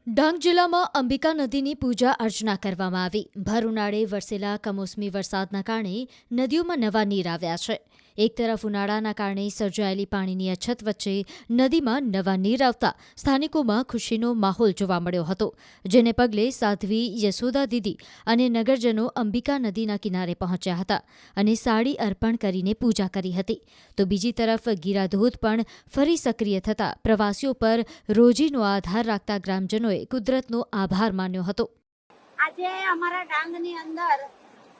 ડાંગ જિલ્લામાં અંબિકા નદીની પૂજા અર્ચના કરવામાં આવી। ભર ઉનાળે વરસેલા કમોસમી વરસાદના કારણે નદીઓમાં નવા નીર આવ્યા છે। એક તરફ ઉનાળાના કારણે સર્જાયેલી પાણીની અછત વચ્ચે નદીમાં નવા નીર આવતા સ્થાનિકોમાં ખુશીનો માહોલ જોવા મળ્યો હતો, જેને પગલે સાધ્વી યશોદા દીદી અને નગરજનો અંબિકા નદીના કિનારે પહોંચ્યા હતા અને સાડી અર્પણ કરીને પૂજા કરી હતી। તો બીજી તરફ ગીરાધોધ પણ ફરી સક્રિય થતા પ્રવાસીઓ પર રોજીનો આધાર રાખતા ગ્રામજનોએ કુદરતનો આભાર માન્યો હતો। આજે અમારા ડાંગની અંદર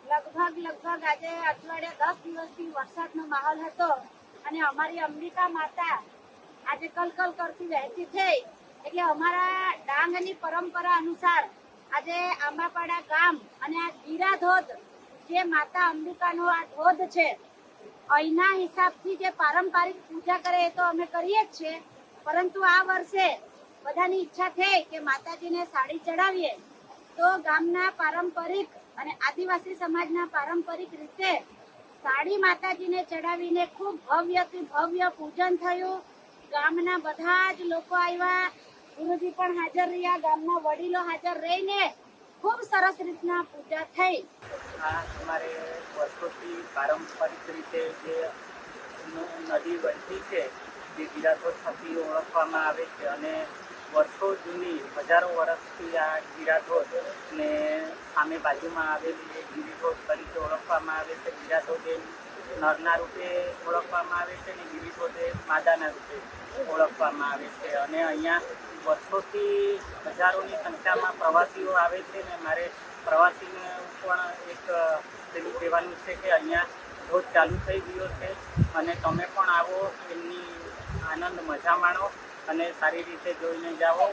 લગભગ આજે અઠવાડિયા 10 દિવસથી વરસાદનો માહોલ હતો અને અમારી અંબિકા માતા આજે કલકલ કરતી વહેતી થઈ। એટલે અમારા ડાંગની પરંપરા અનુસાર આજે આંબાપાડા ગામ અને આ ગીરાધોધ જે માતા અંબિકાનો આ ધોધ છે, અહીંના હિસાબથી જે પારંપરિક પૂજા કરે એ તો અમે કરીએ જ છીએ, પરંતુ આ વર્ષે બધાની ઈચ્છા થઈ કે માતાજીને સાડી ચડાવીએ, તો ગામના પારંપરિક અને આદિવાસી સમાજના પારંપરિક રીતે સાડી માતાજીને ચડાવીને ખૂબ ભવ્યથી ભવ્ય પૂજન થયું। ગામના બધા જ લોકો આવ્યા, ગુરુજી પણ હાજર રહ્યા, ગામના વડીલો હાજર રહીને ખૂબ સરસ રીતના પૂજા થઈ। આ અમારે વર્ષોથી પારંપરિક રીતે જે નદી વહેતી છે, જે ગીરાધોધ થકી ઓળખવામાં આવે છે અને વર્ષો જૂની હજારો વર્ષથી આ ગીરાધોધ ને સામે બાજુમાં આવેલી ગિરિધોધ તરીકે ઓળખવામાં આવે છે। ગીરાધોધ એ નરના રૂપે ઓળખવામાં આવે છે અને ગિરિધોધ એ માદાના રૂપે ઓળખવામાં આવે છે અને અહીંયા વર્ષોથી હજારોની સંખ્યામાં પ્રવાસીઓ આવે છે ને મારે પ્રવાસીને પણ એક પેલું કહેવાનું છે કે અહીંયા ધોધ ચાલુ થઈ ગયો છે અને તમે પણ આવો, એમની આનંદ મજા માણો અને સારી રીતે જોઈને જાઓ।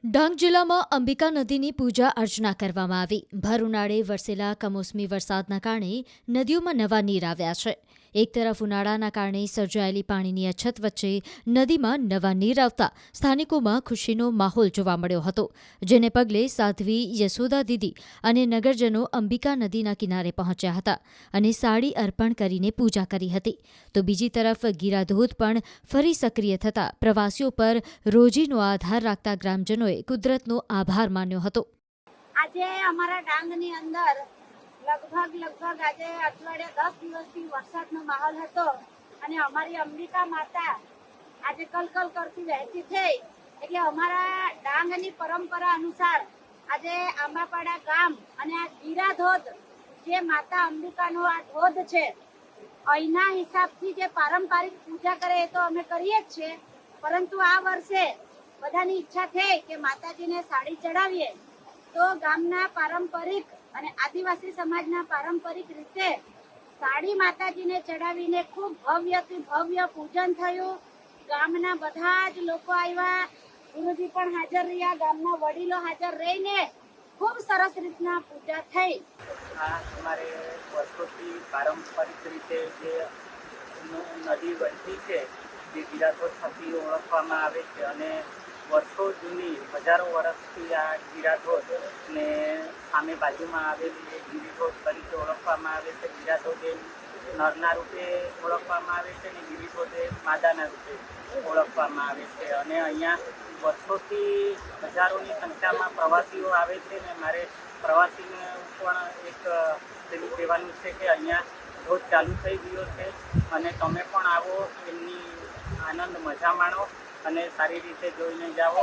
ડાંગ જિલ્લામાં અંબિકા નદીની પૂજા અર્ચના કરવામાં આવી। ભર ઉનાળે વરસેલા કમોસમી વરસાદના કારણે નદીઓમાં નવા નીર આવ્યા છે। એક તરફ ઉનાળાના કારણે સર્જાયેલી પાણીની અછત વચ્ચે નદીમાં નવા નીર આવતા સ્થાનિકોમાં ખુશીનો માહોલ જોવા મળ્યો હતો, જેને પગલે સાધ્વી યશોદા દીદી અને નગરજનો અંબિકા નદીના કિનારે પહોંચ્યા હતા અને સાડી અર્પણ કરીને પૂજા કરી હતી। તો બીજી તરફ ગીરાધોધ પણ ફરી સક્રિય થતા પ્રવાસીઓ પર રોજીનો આધાર રાખતા ગ્રામજનોએ કુદરતનો આભાર માન્યો હતો। આજે અમારા ડાંગની અંદર લગભગ આજે અઠવાડિયા 10 દિવસથી વરસાદનો માહોલ હતો અને અમારી અંબિકા માતા આજે કલકલ કરતી વહેતી થઈ। એટલે અમારા ડાંગની પરંપરા અનુસાર આજે આંબાપાડા ગામ અને આ ગીરાધોધ જે માતા અંબિકાનો આ ધોધ છે, અહીંના હિસાબથી જે પારંપરિક પૂજા કરે એ તો અમે કરીએ જ છીએ, પરંતુ આ વર્ષે બધાની ઈચ્છા થઈ કે માતાજીને સાડી ચડાવીએ, તો ગામના પારંપરિક અને આદિવાસી સમાજના પારંપરિક રીતે સાડી માતાજીને ચડાવીને ખૂબ ભવ્યથી ભવ્ય પૂજન થયું। ગામના બધા જ લોકો આવ્યા, ગુરુજી પણ હાજર રહ્યા, ગામના વડીલો હાજર રહીને ખૂબ સરસ રીતના પૂજા થઈ। આ અમારે વર્ષોથી પારંપરિક રીતે જે નદી વહેતી છે, જે ગીરાધોધ થકી ઓળખવામાં આવે છે અને વર્ષો જૂની હજારો વર્ષથી આ ગીરાધોધ ને સામે બાજુમાં આવેલી ગિરિધોધ તરીકે ઓળખવામાં આવે છે। ગીરાધોધ એ નરના રૂપે ઓળખવામાં આવે છે અને ગિરિધોધ એ માદાના રૂપે ઓળખવામાં આવે છે અને અહીંયા વર્ષોથી હજારોની સંખ્યામાં પ્રવાસીઓ આવે છે ને મારે પ્રવાસીને પણ એક પેલું કહેવાનું છે કે અહીંયા ધોધ ચાલુ થઈ ગયો છે અને તમે પણ આવો, એમની આનંદ મજા માણો અને સારી રીતે જોઈને જાઓ।